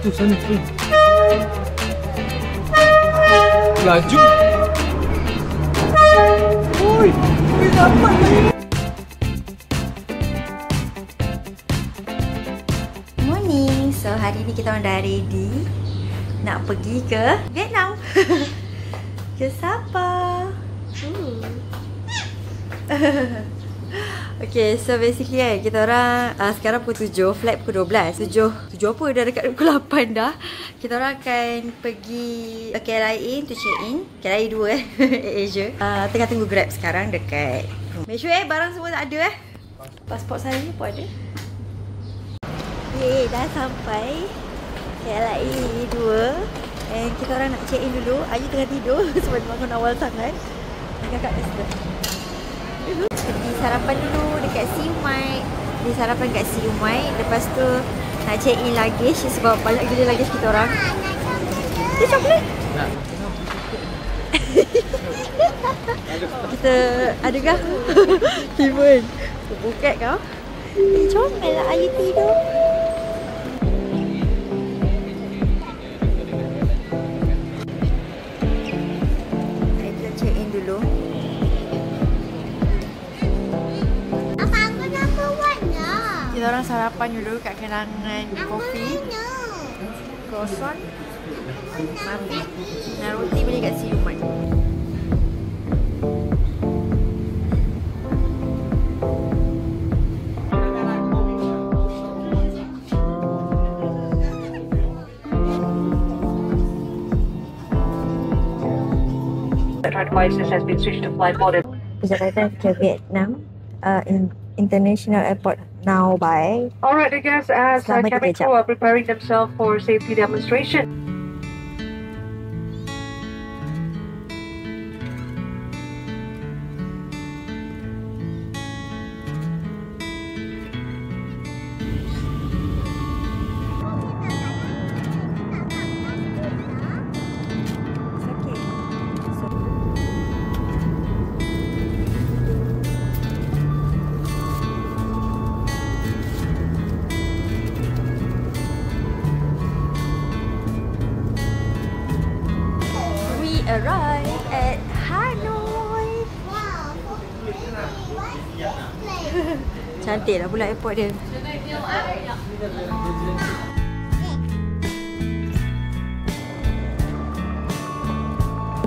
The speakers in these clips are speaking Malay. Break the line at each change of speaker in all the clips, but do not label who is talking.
tu sana tu. Laju. Oi, dapat lagi.
Morning. So hari ni kita orang dah ready nak pergi ke Vietnam. Ke Sabah. Okay, so basically kan kita orang sekarang pukul 7, flight pukul 12. 7 apa, dah dekat pukul 8 dah. Kita orang akan pergi KLIA to check in. KLIA 2 Asia. Tengah tunggu Grab sekarang dekat. Make sure barang semua tak ada pasport saya pun ada. Dah sampai KLIA 2. And kita orang nak check in dulu. Ayu tengah tidur sebab dia bangun awal sangat. Kakak dah sedap. Pergi sarapan dulu dekat Siumai. Pergi sarapan kat Siumai. Lepas tu nak check in luggage sebab banyak gila luggage kita orang. Dia coklat? Nak. Kita adakah? Timun. Bukat kau. Comel lah Ayu tidur. Kita check in dulu. Kita orang sarapan dulu kat kenangan kopi, croissant, muffin dan roti beli kat Siumai. Perjalanan ke Vietnam International Airport now by.
Alright, I guess as cabin crew are preparing themselves for safety demonstration.
Arrive at Hanoi. Cantik lah pula airport dia.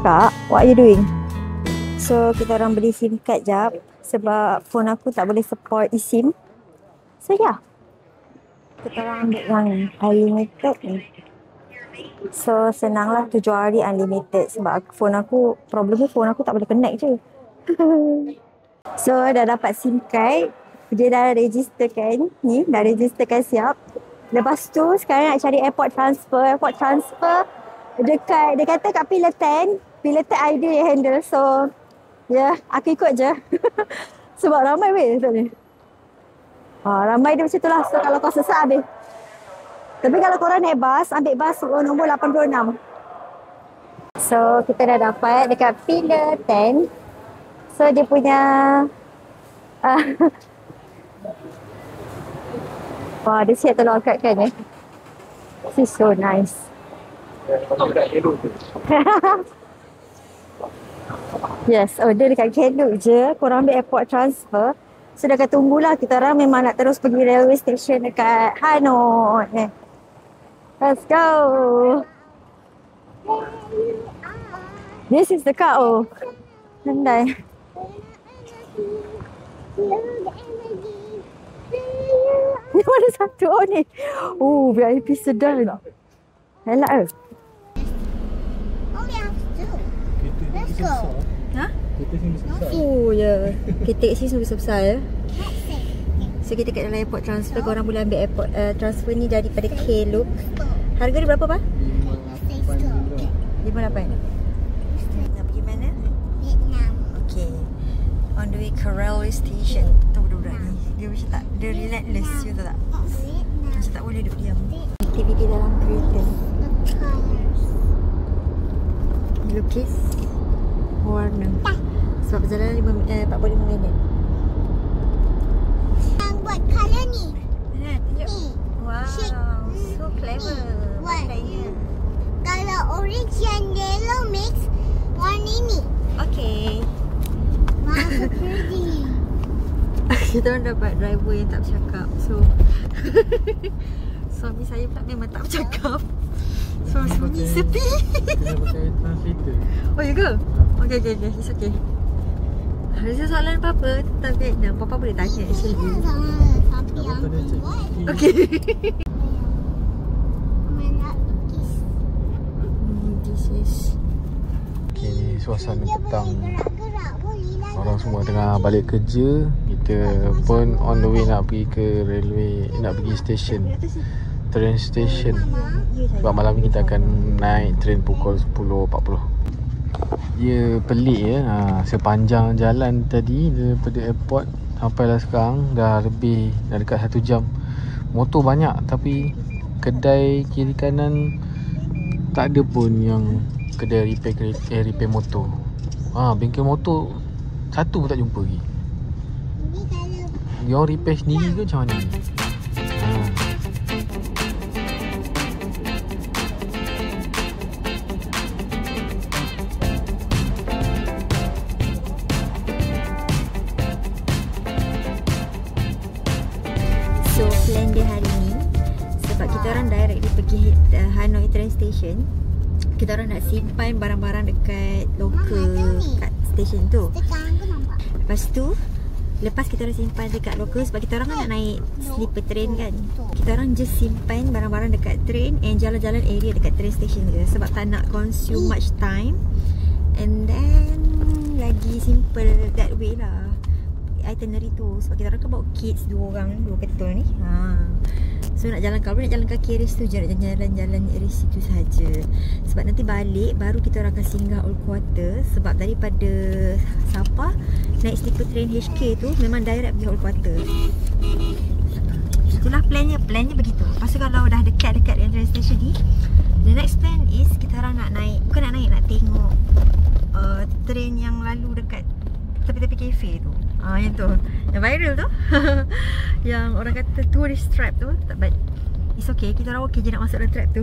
Kak, what are you doing? So kita orang beli SIM card jap sebab phone aku tak boleh support eSIM. So yeah, kita orang ambil yang unlimited ni. So senanglah 7 hari unlimited sebab phone aku, problemnya phone aku tak boleh connect je. So dah dapat SIM card. Dia dah registerkan ni, dah registerkan siap. Lepas tu sekarang nak cari airport transfer. Airport transfer dekat, dia kata kat Pillar 10. Pillar 10 ID yang handle. So ya, aku ikut je. Sebab ramai weh tu ni. Ramai dia macam tu lah. So kalau kau sesak habis. Tapi kalau korang naik bas, ambil bas nombor 86. So, kita dah dapat dekat Pillar 10. So, dia punya... Wah, dia siap tolong angkat kan eh. This is so nice. Yes, dia dekat Keluk je. Korang ambil airport transfer. So, dah akan tunggulah. Kita orang memang nak terus pergi railway station dekat Hanoi. Let's go. This is the car. Oh, pandai. Ni mana satu ni? VIP sedan. Elak ke?
Let's go.
Ha?
Kereta sini besar.
Ya. Kereta sini besar-besar ya. So kita kat dalam airport transfer. Korang boleh ambil airport transfer ni daripada Klook. Harga dia berapa Pak? 58. Nak pergi mana?
Vietnam.
Okay. On the way ke railway station. Tahu budak-budak ni. Dia macam tak, dia relentless. You tahu tak? Macam tak boleh duduk diam. Aktiviti dalam kereta. Lukis warna. Sebab perjalanan 45 minit.
Yang buat colour ni.
Tunjuk. Wow, so clever.
Kalau orange and yellow mix, warna ini.
Okay.
Wow, so pretty.
Kita orang dapat driver yang tak bercakap. So suami saya pula memang tak bercakap. So sunyi sepi.
Kena pakai translator.
Oh ya ke? Okay. It's okay. Ada soalan apa-apa tentang Vietnam, Papa boleh tanya actually.
Tapi yang buat.
Okay.
Mana lukis.
This is
Okay, ni suasana petang.
Gerak-gerak boleh lah.
Orang semua tengah balik kerja. Kita pun on the way nak pergi ke railway, nak pergi station, train station. Sebab malam ni kita akan naik train pukul 10.40. Ya, pelik ya. Sepanjang jalan tadi daripada airport sampailah sekarang dah dekat 1 jam. Motor banyak tapi kedai kiri kanan tak ada pun yang kedai repair motor. Bengkel motor satu pun tak jumpa lagi.
Ini kalau
Dia orang repair sendiri ke macam mana?
So plan dia hari ni, sebab kita orang directly pergi Hanoi train station, kita orang nak simpan barang-barang dekat local kat station tu.
sekarang aku nampak.
Lepas tu, lepas kita orang simpan dekat local, sebab kita orang kan nak naik sleeper train kan, kita orang just simpan barang-barang dekat train and jalan-jalan area dekat train station je, sebab tak nak consume much time. And then lagi simple that way lah itinerary tu, sebab kita orang kan bawa kids 2 ketul ni. So nak jalan, kalau nak jalan kaki area situ je, nak jalan-jalan area situ saja. Sebab nanti balik baru kita orang akan singgah Old Quarter. Sebab daripada Sabah naik sleeper train HK tu memang direct pergi Old Quarter. Itulah plannya begitu. Lepas tu kalau dah dekat-dekat yang train station ni, the next plan is kita orang nak naik, bukan nak tengok train yang lalu dekat tepi-tepi kafe tu. Yang tu, yang viral tu. Yang orang kata tourist trap tu. But it's okay, kita orang okay je nak masuk dalam trap tu.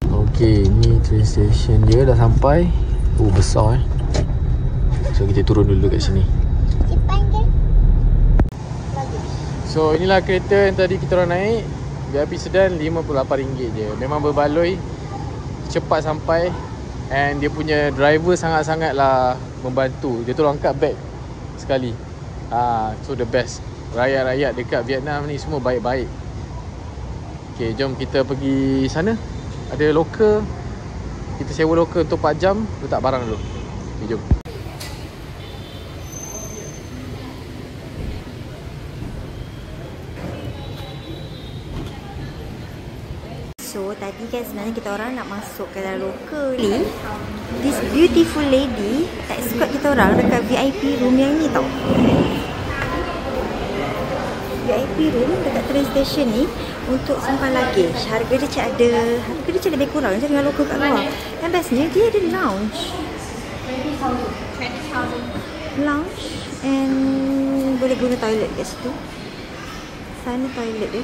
Okay, ni train station dia dah sampai. Besar So kita turun dulu kat sini.
Simpan ke?
So inilah kereta yang tadi kita orang naik. VIP sedan RM58 je. Memang berbaloi, cepat sampai. And dia punya driver sangat-sangatlah membantu. Dia tolong angkat beg sekali. So the best. Rakyat-rakyat dekat Vietnam ni semua baik-baik. Okay, jom kita pergi sana. Ada loker. Kita sewa loker untuk 4 jam. Letak barang dulu. Okay, jom.
So tadi kan sebenarnya kita orang nak masuk ke dalam loker ni. This beautiful lady escort kita orang dekat VIP room yang ni tau. VIP room dekat train station ni untuk simpan luggage. Harga dia macam lebih kurang macam dengan loker kat luar. Dan bestnya dia ada lounge. Lounge and boleh guna toilet kat situ. Sana toilet dia.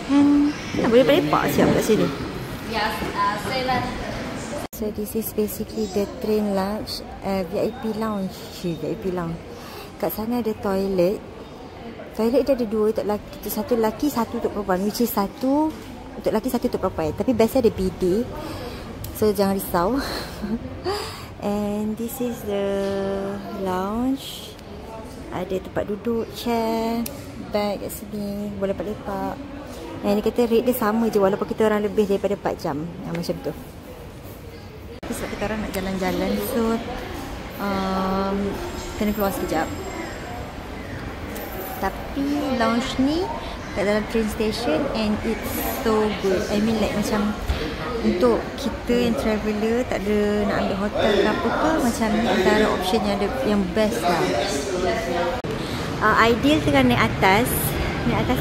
And boleh lepak siap kat sini. So this is basically the train lounge, VIP lounge. Kat sana ada toilet. Toilet dia ada 2 untuk lelaki, satu lelaki, satu untuk perempuan. Which is satu untuk lelaki, satu untuk perempuan. Tapi biasa ada bidet. So jangan risau. And this is the lounge. Ada tempat duduk, chair, bag kat sini, boleh lepak-lepak. Yang dia kata rate dia sama je walaupun kita orang lebih daripada 4 jam. Macam tu. Sebab kita orang nak jalan-jalan, so kena keluar sekejap. Tapi lounge ni kat dalam train station and it's so good. I mean like macam untuk kita yang traveller tak ada nak ambil hotel ke apa ke, macam ni antara option yang ada yang best lah. Ideal tengah naik atas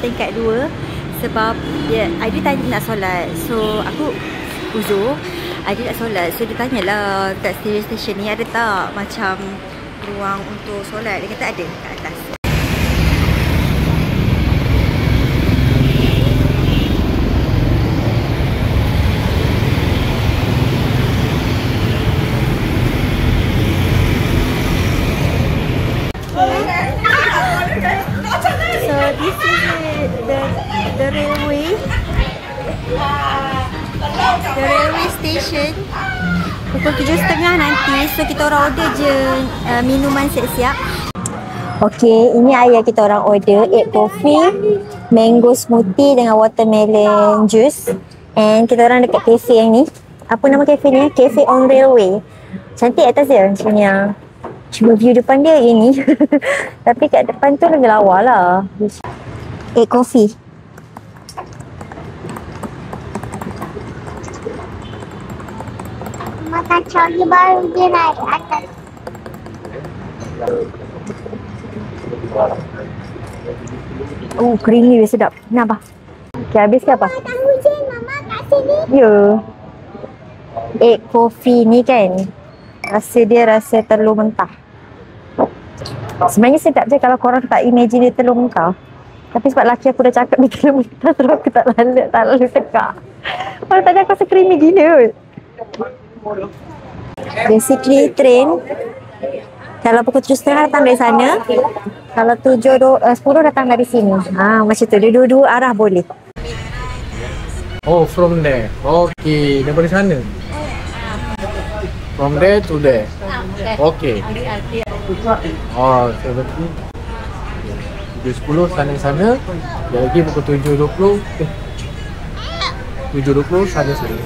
tingkat 2. Sebab Aidil tanya nak solat. So aku uzur, Aidil nak solat. So dia tanyalah kat station ni ada tak macam ruang untuk solat. Dia kata ada kat atas. The railway station pukul 7.30 nanti. So kita orang order je minuman siap-siap. Okay, ini air kita orang order. Egg coffee, mango smoothie dengan watermelon juice. And kita orang dekat cafe yang ni. Apa nama cafe ni? Cafe on Railway. Cantik atas dia macam ni. Cuma view depan dia ini. Tapi kat depan tu lagi lawa lah. Egg coffee.
Makan coli baru dia naik atas.
Oh, creamy dia sedap. Nak apa? Okay, habis ke apa?
Tahu je mama kat sini.
Ya. Egg coffee ni kan, rasa dia rasa telur mentah. Sebenarnya sedap je kalau korang tak imagine dia telur mentah. Tapi sebab laki aku dah cakap dia telur mentah, terus aku tak lalu tekak. Kalau tadi aku rasa creamy gila kot. Basically train, kalau pukul 7.30 datang dari sana, kalau 10 datang dari sini. Macam tu, dia dua-dua arah boleh.
Oh, from there. Okay, daripada sana. From there to there. Okay. Oh, seperti 7.10 sana-sana. Dia lagi pukul 7.20. 7.20 sana-sana.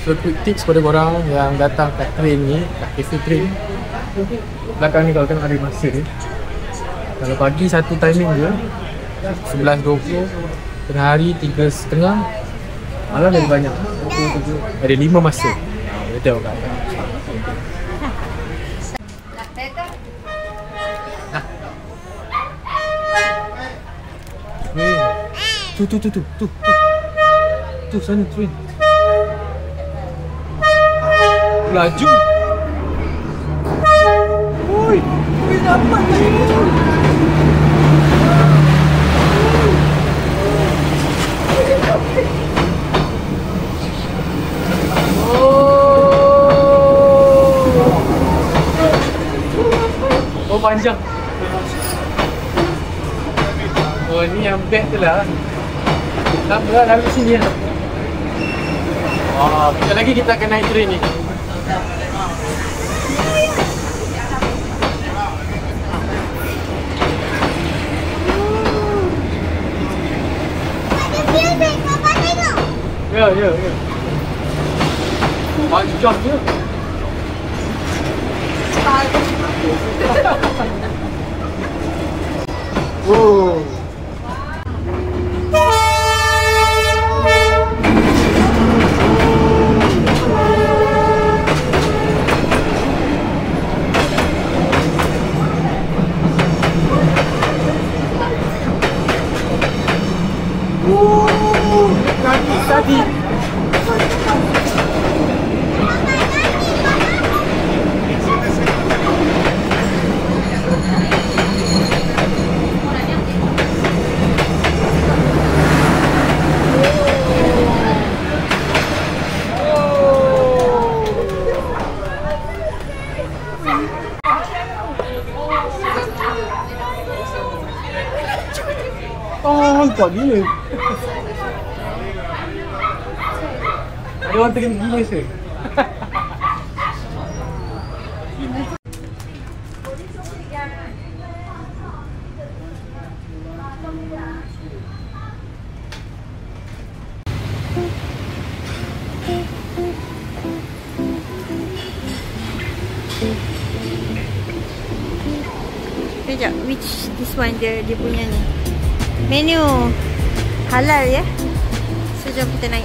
So quick tips pada korang yang datang kat train ni, kat cafe train. Belakang ni kalau tengok ada masa dia. Kalau pagi satu timing je 11.20, tengah hari 3.30, malam lagi banyak 27. Ada 5 masa. Kita tengok kat atas. Tu sana train. Laju. Oi, dapat tadi. Oh, panjang. Oh, ni yang back tu lah. Lama lah lalu sini lah. Oh, sekejap lagi kita akan naik train ni. Ya. Panjang je. Oh. Tadi. Oh, kau gila. Ada orang tengah gila se.
Sekejap, which this one dia punya ni. Menu halal ya. So jom kita naik.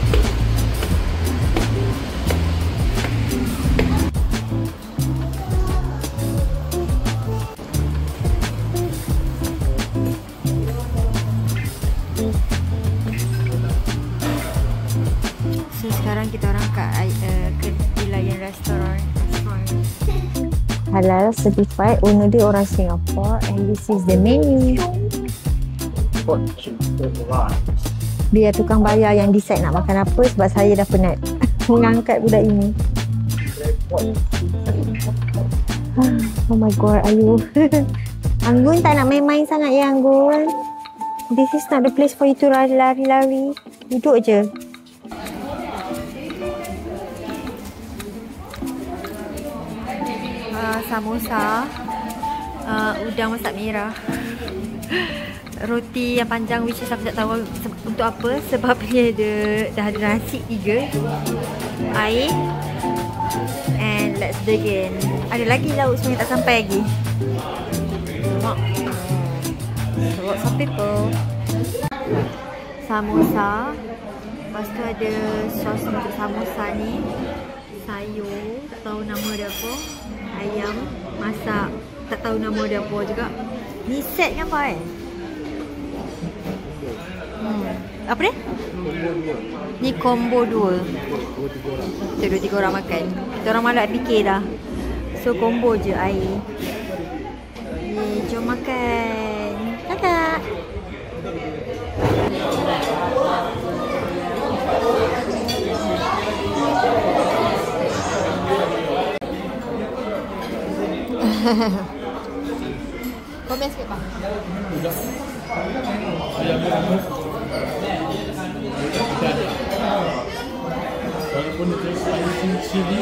So sekarang kita orang ke Lion Restaurant. Halal certified, owner dia orang Singapore, and this is the menu. Biar tukang bayar yang decide nak makan apa, sebab saya dah penat mengangkat budak ini. Oh my god, ayu. Anggun tak nak main-main sangat ya Anggun. This is not the place for you to lari-lari. Duduk je. Samosa, udang masak merah, roti yang panjang, which is aku tak tahu untuk apa, sebab dia dah ada nasi 3, air, and let's begin. Ada lagi lauk sebenarnya tak sampai lagi. Lots of people. Samosa, lepas tu ada sos untuk samosa ni, sayur, tak tahu nama dia apa, ayam masak, tak tahu nama dia apa juga. Ni set kan apa kan? Apa dia? Ni combo 2. Kita 2-3 orang makan. Kita orang malas fikir dah. So combo je air. Ni jom makan. Kakak. Komen sikit bang.
Walaupun itu sini.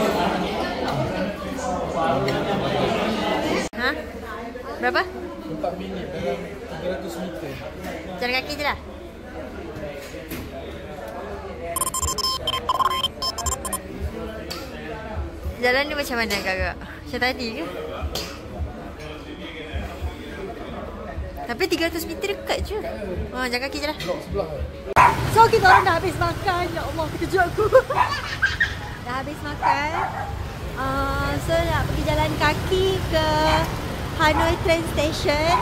Ha? Berapa?
4 minit dalam 300 meter.
Jalan kaki je lah. Jalan ni macam mana kakak? Macam tadi ke? Tapi 300 meter dekat je. Jalan kaki je lah. So kita orang dah habis makan. Ya Allah, terkejut aku. Dah habis makan. So nak pergi jalan kaki ke Hanoi Train Station.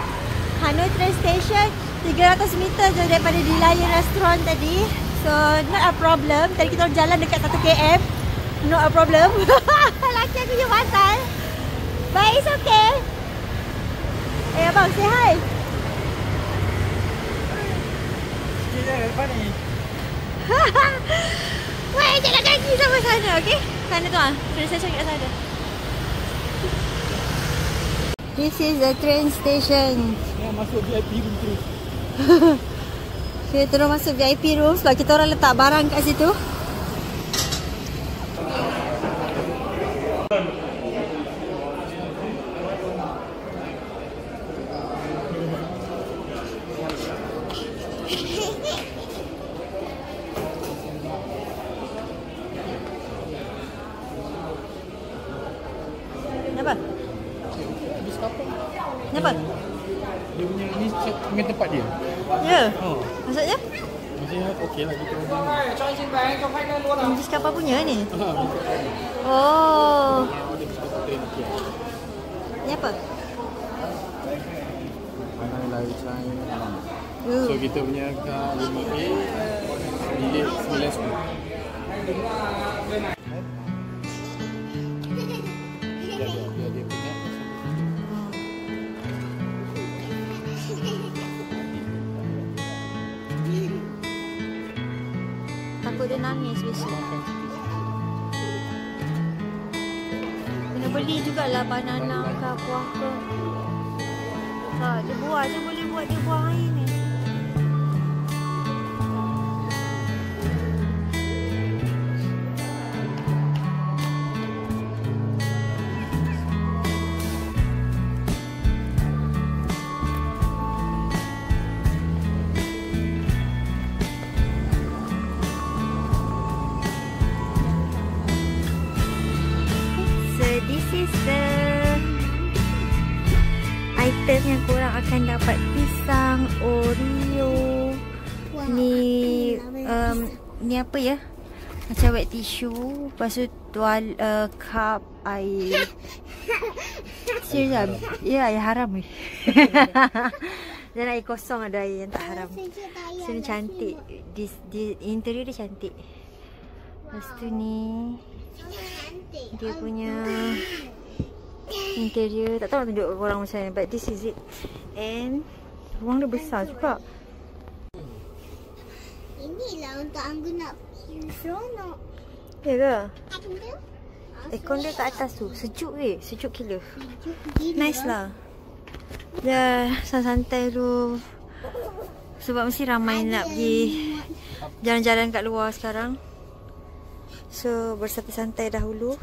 Hanoi Train Station 300 meter je daripada di Lion Restaurant tadi. So not a problem. Tadi kita orang jalan dekat 1 km. Not a problem. Laki aku je batal. But it's okay. Abang, say hi. Weh, jalan kaki sampai sana, okay? Sana tu lah, train station kat sana. This is the train station.
Masuk VIP room terus.
Kita terus masuk VIP room sebab kita orang letak barang kat situ. Kenapa? Kenapa?
Dia punya ni dengan tempat dia.
Ya? Maksudnya?
Maksudnya okey lah kita orang.
Bis kapal punya ni? Oh. Ni apa?
Hanoi Live China. So kita punya 5A bilik 910.
Takut dia nangis biasa. Kena beli jugalah banana ke buah ke. Tak, dia buah je boleh buat dia buah air ni. This is the item yang korang akan dapat. Pisang, Oreo, ni apa ya? Macam wet tissue. Lepas tu cup air. Serius lah. Ya, air haram ni. Dan air kosong ada air yang tak haram. Sini cantik. Interior dia cantik. Lepas tu ni dia punya interior. Tak tahu nak tunjuk korang macam mana, but this is it. And ruang dia besar juga.
Inilah untuk Anggu nak seronok.
Ya ke? Aircon dia kat atas tu. Sejuk weh. Sejuk gila. Nice lah. Dah santai tu. Sebab mesti ramai nak pergi jalan-jalan kat luar sekarang. So bersantai-santai dahulu.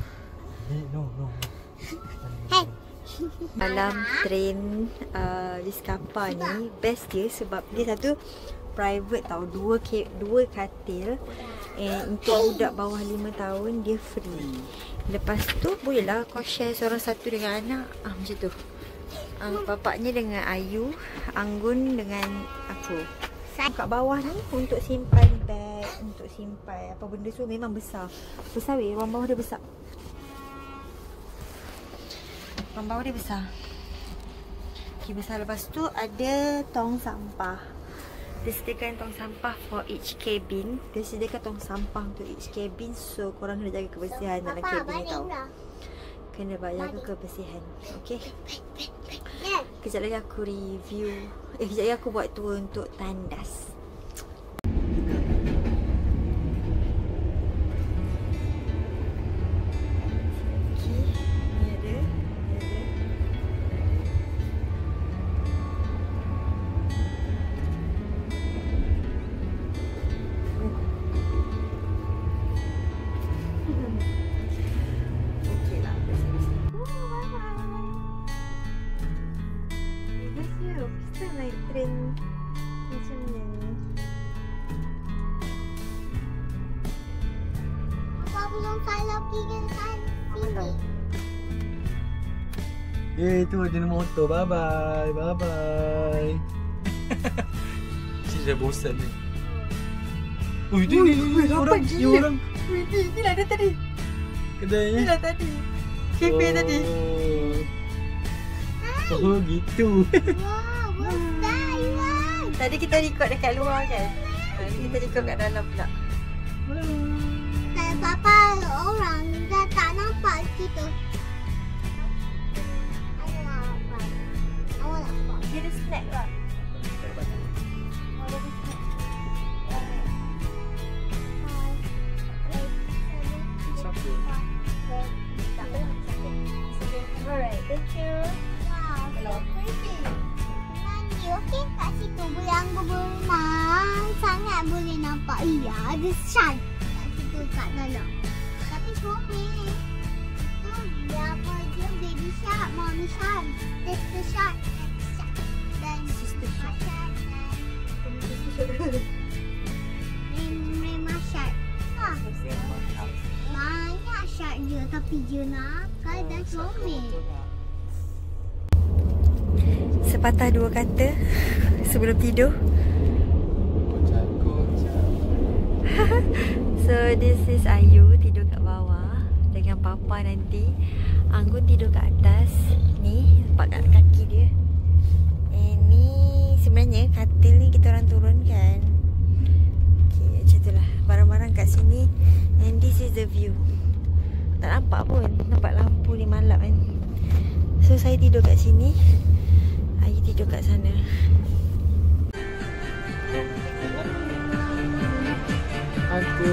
Hey.
Dalam train Discover ni best dia sebab dia satu private tau, dua katil, and untuk budak bawah 5 tahun dia free. Lepas tu bolehlah kau share seorang satu dengan anak, macam tu. Bapaknya dengan Ayu, Anggun dengan aku. Kat bawah ni untuk simpan beg, untuk simpan apa benda tu memang besar. Besar weh, ruang bawah dia besar. Ruang bawah dia besar. Okay, besar. Lepas tu ada tong sampah. Dia sediakan tong sampah for each cabin. Dia sediakan tong sampah untuk each cabin. So korang kena jaga kebersihan dalam cabin ni tau. Kena jaga kebersihan. Okay. Kejap lagi aku review. Kejap lagi aku buat tour untuk tandas. Naik train macam ni.
Apa belum salah pergi kan sini.
Tu ada motor. Bye bye. Bye bye. Dah bosan ni. Ui, ni orang.
Ni lah dia tadi.
Kedai ni.
Ni lah tadi. Cafe tadi.
Oh gitu.
Tadi kita record dekat luar kan. Kita record kat dalam pula.
Dan papa orang dah tak nampak situ. Awak nampak.
Dia ada snack lah. Alright, thank you.
Wow, so pretty. Mandi, okey kat situ boleh anggur berenang. Sangat boleh nampak. Iya, ada shark kat situ kat dalam. Tapi comel. Tu dia apa je, baby shark, mommy shark, sister shark, next shark. Dan sister shark dan Rema shark. Banyak shark dia tapi dia nakal dan comel.
Sepatah dua kata sebelum tidur. So this is Ayu tidur kat bawah dengan papa nanti. Anggun tidur kat atas. Ni nampak kat kaki dia. Ni sebenarnya katil ni kita orang turunkan. Okay, macam tu lah. Barang-barang kat sini. And this is the view. Tak nampak pun. Nampak lampu ni malap kan. So saya tidur kat sini. Ayu tidur kat sana.
Ada